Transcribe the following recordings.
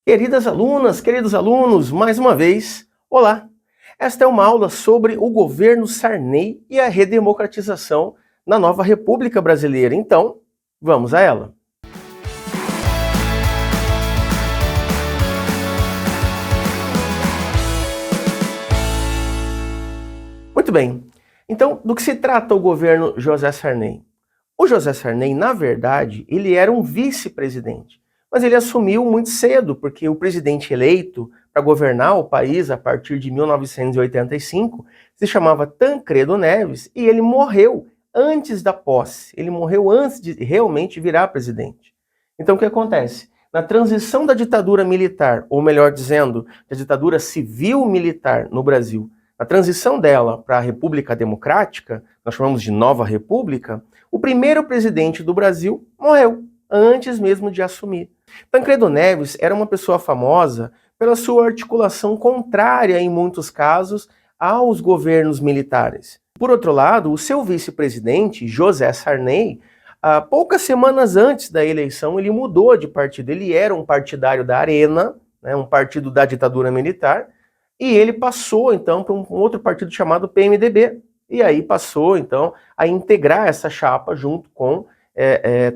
Queridas alunas, queridos alunos, mais uma vez, olá! Esta é uma aula sobre o governo Sarney e a redemocratização na nova República Brasileira. Então, vamos a ela. Muito bem. Então, do que se trata o governo José Sarney? O José Sarney, na verdade, ele era um vice-presidente, mas ele assumiu muito cedo, porque o presidente eleito para governar o país a partir de 1985 se chamava Tancredo Neves e ele morreu antes da posse, ele morreu antes de realmente virar presidente. Então o que acontece? Na transição da ditadura militar, ou melhor dizendo, da ditadura civil-militar no Brasil, na transição dela para a República Democrática, nós chamamos de Nova República, o primeiro presidente do Brasil morreu, antes mesmo de assumir. Tancredo Neves era uma pessoa famosa pela sua articulação contrária, em muitos casos, aos governos militares. Por outro lado, o seu vice-presidente, José Sarney, poucas semanas antes da eleição, ele mudou de partido. Ele era um partidário da Arena, né, um partido da ditadura militar, e ele passou, então, para um outro partido chamado PMDB. E aí passou, então, a integrar essa chapa junto com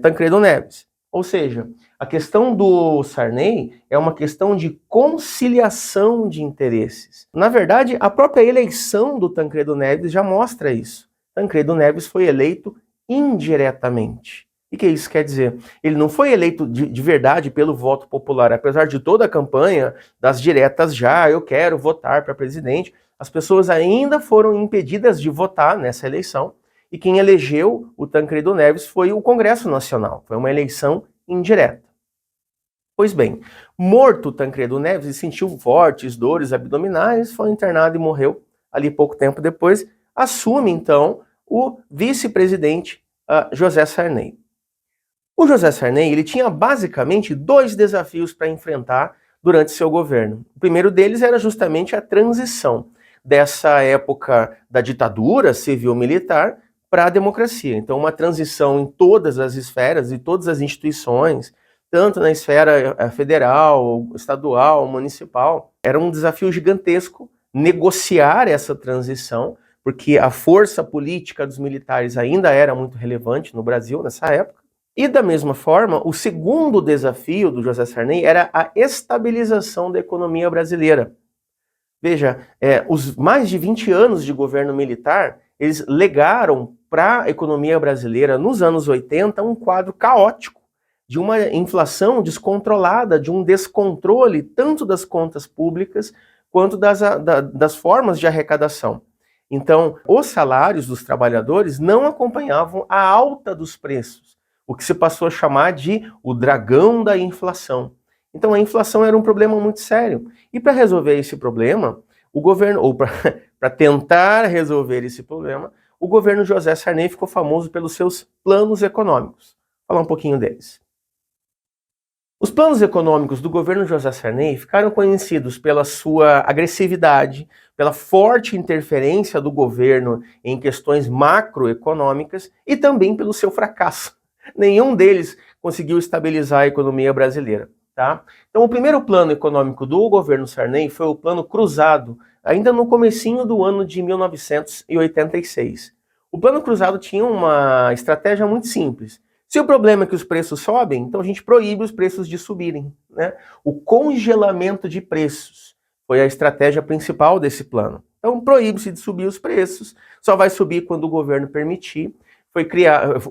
Tancredo Neves. Ou seja, a questão do Sarney é uma questão de conciliação de interesses. Na verdade, a própria eleição do Tancredo Neves já mostra isso. Tancredo Neves foi eleito indiretamente. E o que isso quer dizer? Ele não foi eleito de verdade pelo voto popular, apesar de toda a campanha das diretas eu quero votar para presidente, as pessoas ainda foram impedidas de votar nessa eleição, e quem elegeu o Tancredo Neves foi o Congresso Nacional, foi uma eleição indireta. Pois bem, morto Tancredo Neves, sentiu fortes dores abdominais, foi internado e morreu ali pouco tempo depois, assume então o vice-presidente José Sarney. O José Sarney ele tinha basicamente dois desafios para enfrentar durante seu governo. O primeiro deles era justamente a transição dessa época da ditadura civil-militar para a democracia. Então, uma transição em todas as esferas e todas as instituições, tanto na esfera federal, estadual, municipal. Era um desafio gigantesco negociar essa transição, porque a força política dos militares ainda era muito relevante no Brasil nessa época. E da mesma forma, o segundo desafio do José Sarney era a estabilização da economia brasileira. Veja, os mais de 20 anos de governo militar, eles legaram para a economia brasileira, nos anos 80, um quadro caótico, de uma inflação descontrolada, de um descontrole tanto das contas públicas quanto das formas de arrecadação. Então, os salários dos trabalhadores não acompanhavam a alta dos preços, o que se passou a chamar de o dragão da inflação. Então a inflação era um problema muito sério. E para resolver esse problema, o governo, ou para tentar resolver esse problema, o governo José Sarney ficou famoso pelos seus planos econômicos. Vou falar um pouquinho deles. Os planos econômicos do governo José Sarney ficaram conhecidos pela sua agressividade, pela forte interferência do governo em questões macroeconômicas e também pelo seu fracasso. Nenhum deles conseguiu estabilizar a economia brasileira. Tá? Então o primeiro plano econômico do governo Sarney foi o Plano Cruzado, ainda no comecinho do ano de 1986. O Plano Cruzado tinha uma estratégia muito simples. Se o problema é que os preços sobem, então a gente proíbe os preços de subirem, né? O congelamento de preços foi a estratégia principal desse plano. Então proíbe-se de subir os preços, só vai subir quando o governo permitir.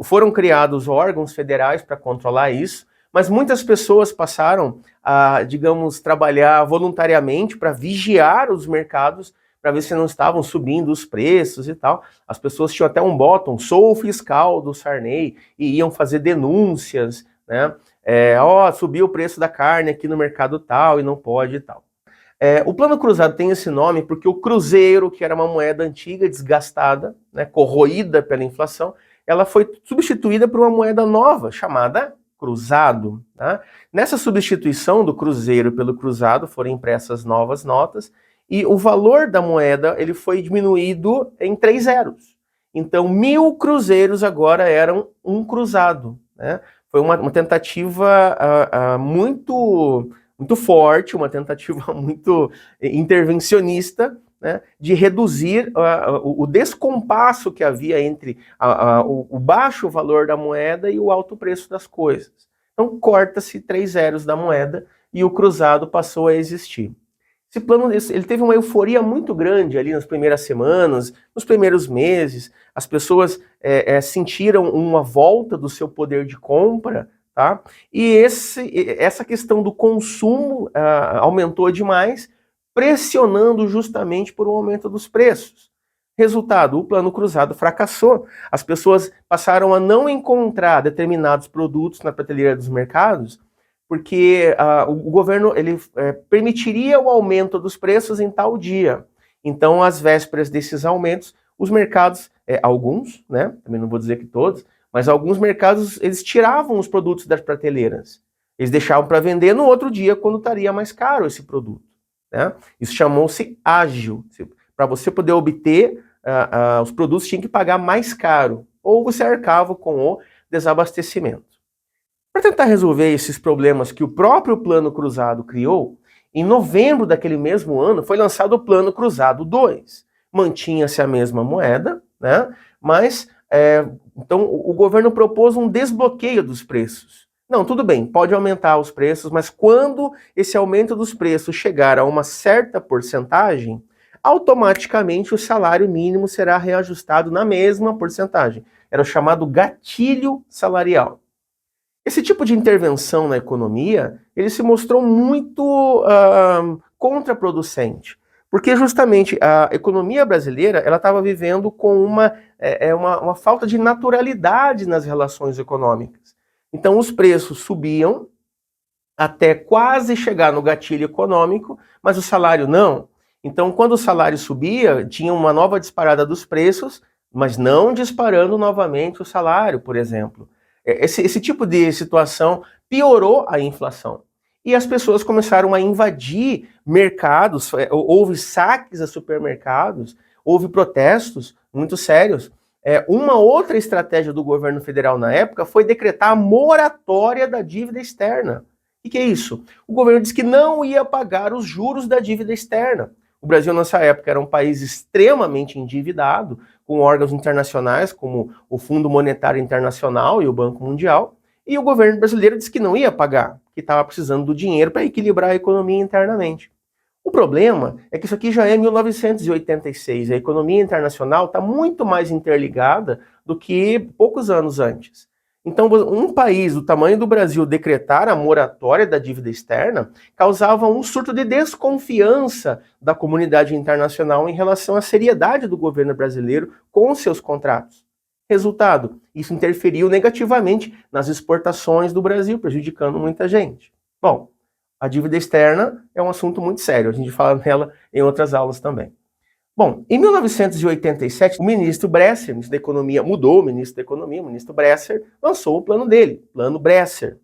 Foram criados órgãos federais para controlar isso, mas muitas pessoas passaram a, digamos, trabalhar voluntariamente para vigiar os mercados, para ver se não estavam subindo os preços e tal. As pessoas tinham até um botão, sou o fiscal do Sarney, e iam fazer denúncias, né? Subiu o preço da carne aqui no mercado tal e não pode e tal. O Plano Cruzado tem esse nome porque o cruzeiro, que era uma moeda antiga, desgastada, né, corroída pela inflação, ela foi substituída por uma moeda nova, chamada cruzado. Tá? Nessa substituição do cruzeiro pelo cruzado foram impressas novas notas e o valor da moeda ele foi diminuído em 3 zeros. Então 1.000 cruzeiros agora eram um cruzado. Né? Foi uma tentativa muito muito forte, uma tentativa muito intervencionista, né, de reduzir o descompasso que havia entre o baixo valor da moeda e o alto preço das coisas. Então corta-se 3 zeros da moeda e o cruzado passou a existir. Esse plano ele teve uma euforia muito grande ali nas primeiras semanas, nos primeiros meses. As pessoas sentiram uma volta do seu poder de compra, tá? E essa questão do consumo aumentou demais, pressionando justamente por um aumento dos preços. Resultado, o plano cruzado fracassou. As pessoas passaram a não encontrar determinados produtos na prateleira dos mercados, porque o governo ele permitiria o aumento dos preços em tal dia. Então, às vésperas desses aumentos, os mercados, alguns, né, também não vou dizer que todos, mas alguns mercados, eles tiravam os produtos das prateleiras. Eles deixavam para vender no outro dia, quando estaria mais caro esse produto, né? Isso chamou-se ágio. Para você poder obter os produtos, tinha que pagar mais caro, ou você arcava com o desabastecimento. Para tentar resolver esses problemas que o próprio Plano Cruzado criou, em novembro daquele mesmo ano foi lançado o Plano Cruzado 2. Mantinha-se a mesma moeda, né? Mas então o governo propôs um desbloqueio dos preços. Não, tudo bem, pode aumentar os preços, mas quando esse aumento dos preços chegar a uma certa porcentagem, automaticamente o salário mínimo será reajustado na mesma porcentagem. Era o chamado gatilho salarial. Esse tipo de intervenção na economia, ele se mostrou muito contraproducente, porque justamente a economia brasileira ela estava vivendo com uma falta de naturalidade nas relações econômicas. Então os preços subiam até quase chegar no gatilho econômico, mas o salário não. Então quando o salário subia, tinha uma nova disparada dos preços, mas não disparando novamente o salário, por exemplo. Esse tipo de situação piorou a inflação. E as pessoas começaram a invadir mercados, houve saques a supermercados, houve protestos muito sérios. Uma outra estratégia do governo federal na época foi decretar a moratória da dívida externa. O que é isso? O governo disse que não ia pagar os juros da dívida externa. O Brasil, nessa época, era um país extremamente endividado, com órgãos internacionais como o Fundo Monetário Internacional e o Banco Mundial, e o governo brasileiro disse que não ia pagar, que estava precisando do dinheiro para equilibrar a economia internamente. O problema é que isso aqui já é 1986, a economia internacional está muito mais interligada do que poucos anos antes. Então, um país do tamanho do Brasil decretar a moratória da dívida externa causava um surto de desconfiança da comunidade internacional em relação à seriedade do governo brasileiro com seus contratos. Resultado, isso interferiu negativamente nas exportações do Brasil, prejudicando muita gente. Bom, a dívida externa é um assunto muito sério, a gente fala nela em outras aulas também. Bom, em 1987, o ministro Bresser, o ministro da Economia, mudou o ministro da Economia, o ministro Bresser lançou o plano dele, Plano Bresser,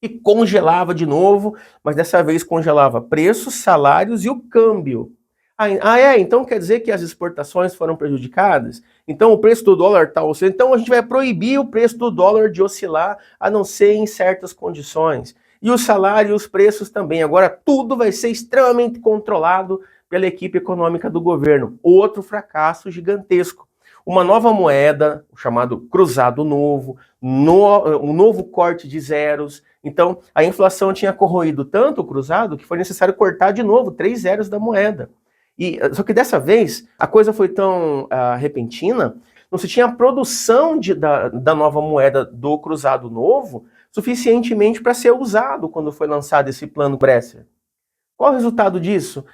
que congelava de novo, mas dessa vez congelava preços, salários e o câmbio. Então quer dizer que as exportações foram prejudicadas? Então o preço do dólar está oscilando, então a gente vai proibir o preço do dólar de oscilar, a não ser em certas condições. E o salário e os preços também. Agora tudo vai ser extremamente controlado pela equipe econômica do governo. Outro fracasso gigantesco. Uma nova moeda, o chamado cruzado novo, um novo corte de zeros. Então, a inflação tinha corroído tanto o cruzado que foi necessário cortar de novo 3 zeros da moeda. Só que dessa vez, a coisa foi tão repentina, não se tinha a produção da nova moeda do cruzado novo suficientemente para ser usado quando foi lançado esse plano Bresser. Qual o resultado disso?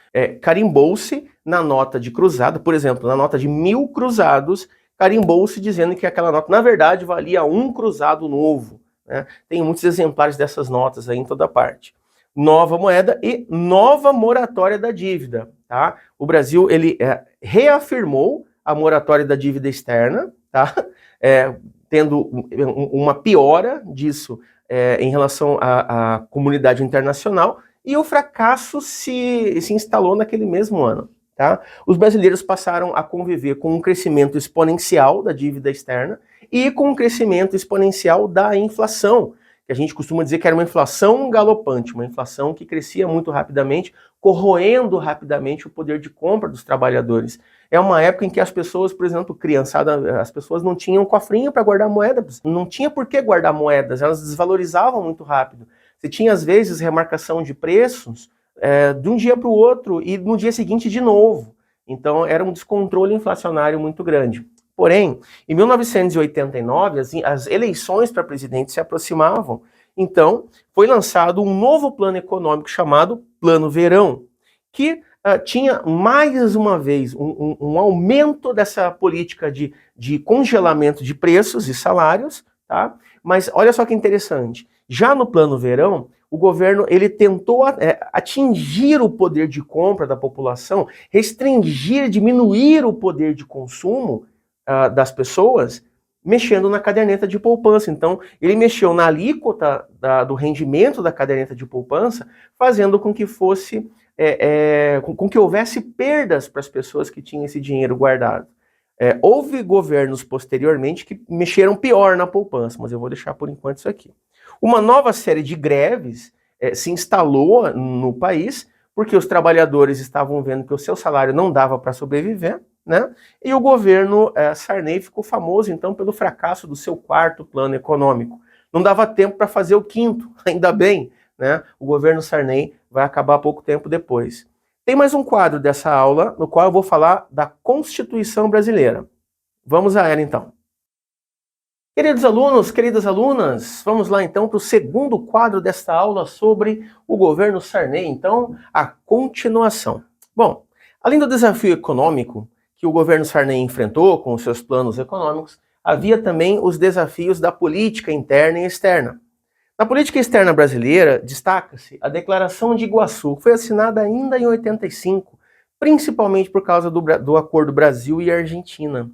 Carimbou-se na nota de cruzado, por exemplo, na nota de 1000 cruzados, carimbou-se dizendo que aquela nota, na verdade, valia 1 cruzado novo. Né? Tem muitos exemplares dessas notas aí em toda parte. Nova moeda e nova moratória da dívida. Tá? O Brasil ele reafirmou a moratória da dívida externa, tá? Tendo uma piora disso em relação à comunidade internacional, e o fracasso se instalou naquele mesmo ano. Tá? Os brasileiros passaram a conviver com um crescimento exponencial da dívida externa e com um crescimento exponencial da inflação. que a gente costuma dizer que era uma inflação galopante, uma inflação que crescia muito rapidamente, corroendo rapidamente o poder de compra dos trabalhadores. É uma época em que as pessoas, por exemplo, criançada, as pessoas não tinham cofrinho para guardar moedas, não tinha por que guardar moedas, elas desvalorizavam muito rápido. Você tinha, às vezes, remarcação de preços de um dia para o outro e no dia seguinte de novo. Então, era um descontrole inflacionário muito grande. Porém, em 1989, as eleições para presidente se aproximavam. Então, foi lançado um novo plano econômico chamado Plano Verão, que tinha mais uma vez um aumento dessa política de congelamento de preços e salários, tá? Mas olha só que interessante, já no Plano Verão, o governo ele tentou atingir o poder de compra da população, restringir, diminuir o poder de consumo das pessoas, mexendo na caderneta de poupança. Então, ele mexeu na alíquota do rendimento da caderneta de poupança, fazendo com que fosse com que houvesse perdas para as pessoas que tinham esse dinheiro guardado. Houve governos posteriormente que mexeram pior na poupança, mas eu vou deixar por enquanto isso aqui. Uma nova série de greves se instalou no país, porque os trabalhadores estavam vendo que o seu salário não dava para sobreviver, né? E o governo Sarney ficou famoso, então, pelo fracasso do seu quarto plano econômico. Não dava tempo para fazer o quinto, ainda bem, né? O governo Sarney vai acabar pouco tempo depois. Tem mais um quadro dessa aula, no qual eu vou falar da Constituição Brasileira. Vamos a ela, então. Queridos alunos, queridas alunas, vamos lá então para o segundo quadro desta aula sobre o governo Sarney, então a continuação. Bom, além do desafio econômico que o governo Sarney enfrentou com os seus planos econômicos, havia também os desafios da política interna e externa. Na política externa brasileira, destaca-se a Declaração de Iguaçu, que foi assinada ainda em 85, principalmente por causa do Acordo Brasil e Argentina.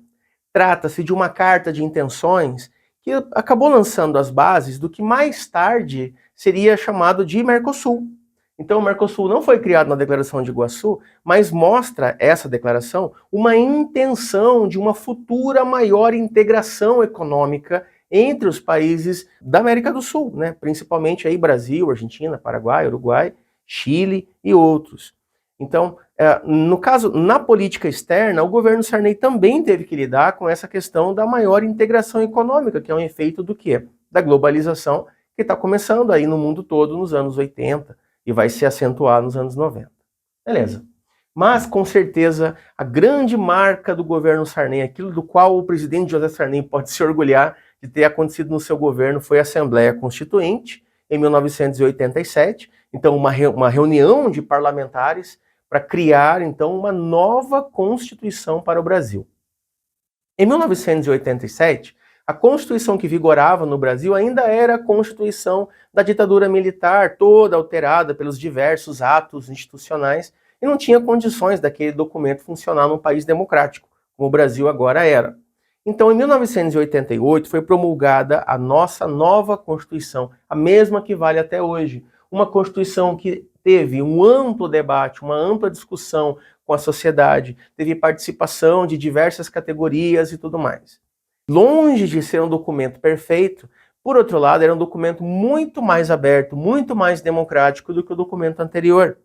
Trata-se de uma carta de intenções que acabou lançando as bases do que mais tarde seria chamado de Mercosul. Então, o Mercosul não foi criado na Declaração de Iguaçu, mas mostra essa declaração uma intenção de uma futura maior integração econômica entre os países da América do Sul, né? Principalmente aí Brasil, Argentina, Paraguai, Uruguai, Chile e outros. Então, no caso, na política externa, o governo Sarney também teve que lidar com essa questão da maior integração econômica, que é um efeito do quê? Da globalização, que está começando aí no mundo todo nos anos 80 e vai se acentuar nos anos 90. Beleza. Mas, com certeza, a grande marca do governo Sarney, aquilo do qual o presidente José Sarney pode se orgulhar de ter acontecido no seu governo, foi a Assembleia Constituinte, em 1987. Então, uma reunião de parlamentares para criar, então, uma nova Constituição para o Brasil. Em 1987, a Constituição que vigorava no Brasil ainda era a Constituição da ditadura militar, toda alterada pelos diversos atos institucionais, e não tinha condições daquele documento funcionar num país democrático, como o Brasil agora era. Então, em 1988, foi promulgada a nossa nova Constituição, a mesma que vale até hoje. Uma Constituição que teve um amplo debate, uma ampla discussão com a sociedade, teve participação de diversas categorias e tudo mais. Longe de ser um documento perfeito, por outro lado, era um documento muito mais aberto, muito mais democrático do que o documento anterior.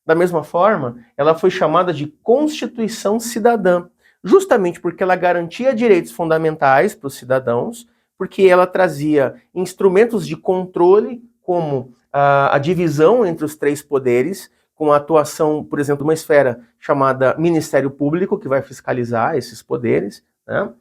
Da mesma forma, ela foi chamada de Constituição Cidadã, justamente porque ela garantia direitos fundamentais para os cidadãos, porque ela trazia instrumentos de controle, como a divisão entre os três poderes, com a atuação, por exemplo, de uma esfera chamada Ministério Público, que vai fiscalizar esses poderes, né?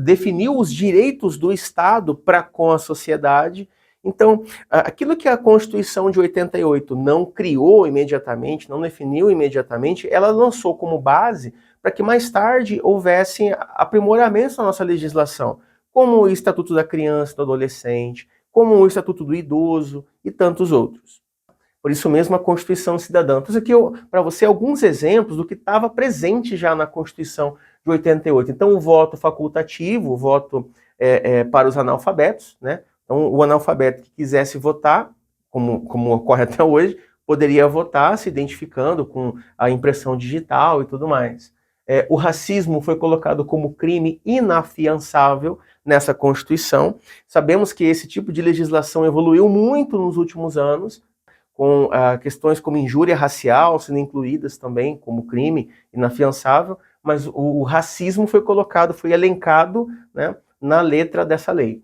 Definiu os direitos do Estado para com a sociedade. Então, aquilo que a Constituição de 88 não criou imediatamente, não definiu imediatamente, ela lançou como base para que mais tarde houvesse aprimoramentos na nossa legislação, como o Estatuto da Criança e do Adolescente, como o Estatuto do Idoso e tantos outros. Por isso mesmo a Constituição Cidadã. Então, aqui para você alguns exemplos do que estava presente já na Constituição de 88. Então, o voto facultativo, o voto para os analfabetos, né? Então, o analfabeto que quisesse votar, como ocorre até hoje, poderia votar se identificando com a impressão digital e tudo mais. O racismo foi colocado como crime inafiançável nessa Constituição. Sabemos que esse tipo de legislação evoluiu muito nos últimos anos, com questões como injúria racial sendo incluídas também como crime inafiançável, mas o racismo foi colocado, foi elencado, né, na letra dessa lei.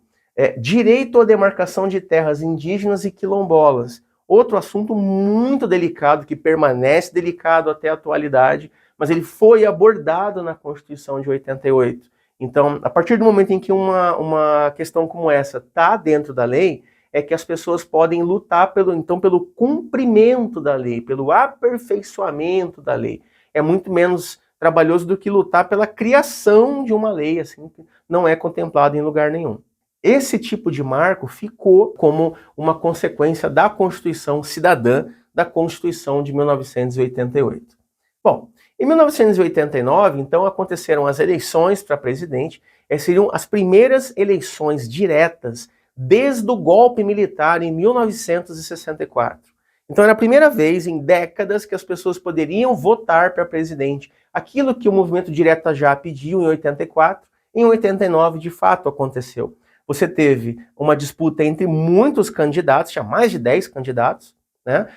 Direito à demarcação de terras indígenas e quilombolas. Outro assunto muito delicado, que permanece delicado até a atualidade, mas ele foi abordado na Constituição de 88. Então, a partir do momento em que uma questão como essa está dentro da lei, é que as pessoas podem lutar pelo cumprimento da lei, pelo aperfeiçoamento da lei. É muito menos trabalhoso do que lutar pela criação de uma lei, assim, que não é contemplado em lugar nenhum. Esse tipo de marco ficou como uma consequência da Constituição Cidadã, da Constituição de 1988. Bom, em 1989, então, aconteceram as eleições para presidente, seriam as primeiras eleições diretas desde o golpe militar em 1964. Então era a primeira vez em décadas que as pessoas poderiam votar para presidente. Aquilo que o movimento Direta Já pediu em 84, em 89 de fato aconteceu. Você teve uma disputa entre muitos candidatos, tinha mais de 10 candidatos, né?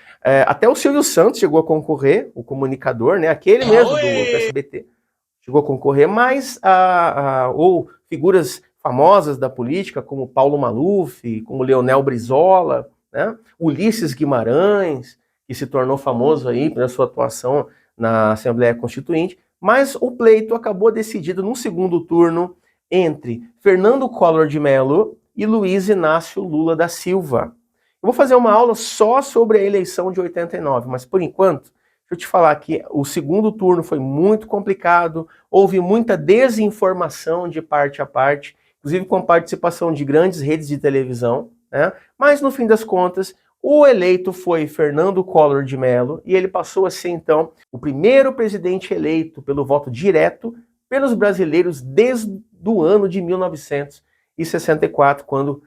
Até o Silvio Santos chegou a concorrer, o comunicador, né? Aquele mesmo do SBT, chegou a concorrer, mas ou figuras famosas da política, como Paulo Maluf, como Leonel Brizola, né? Ulisses Guimarães, que se tornou famoso aí pela sua atuação na Assembleia Constituinte, mas o pleito acabou decidido no segundo turno entre Fernando Collor de Mello e Luiz Inácio Lula da Silva. Eu vou fazer uma aula só sobre a eleição de 89, mas por enquanto, deixa eu te falar que o segundo turno foi muito complicado, houve muita desinformação de parte a parte, inclusive com a participação de grandes redes de televisão, né? Mas no fim das contas, o eleito foi Fernando Collor de Mello e ele passou a ser então o primeiro presidente eleito pelo voto direto pelos brasileiros desde o ano de 1964, quando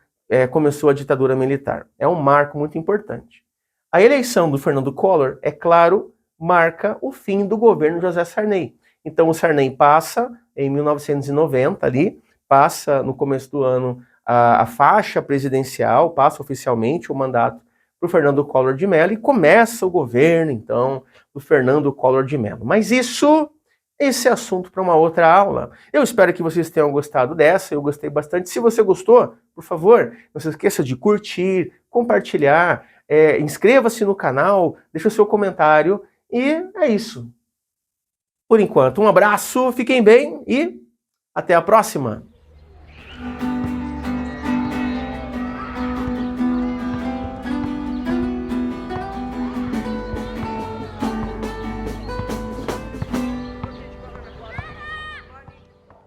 começou a ditadura militar. É um marco muito importante. A eleição do Fernando Collor, é claro, marca o fim do governo José Sarney. Então o Sarney passa em 1990 ali, passa no começo do ano a faixa presidencial, passa oficialmente o mandato para o Fernando Collor de Mello e começa o governo, então, do Fernando Collor de Mello. Mas esse é assunto para uma outra aula. Eu espero que vocês tenham gostado dessa, eu gostei bastante. Se você gostou, por favor, não se esqueça de curtir, compartilhar, inscreva-se no canal, deixa o seu comentário e é isso. Por enquanto, um abraço, fiquem bem e até a próxima!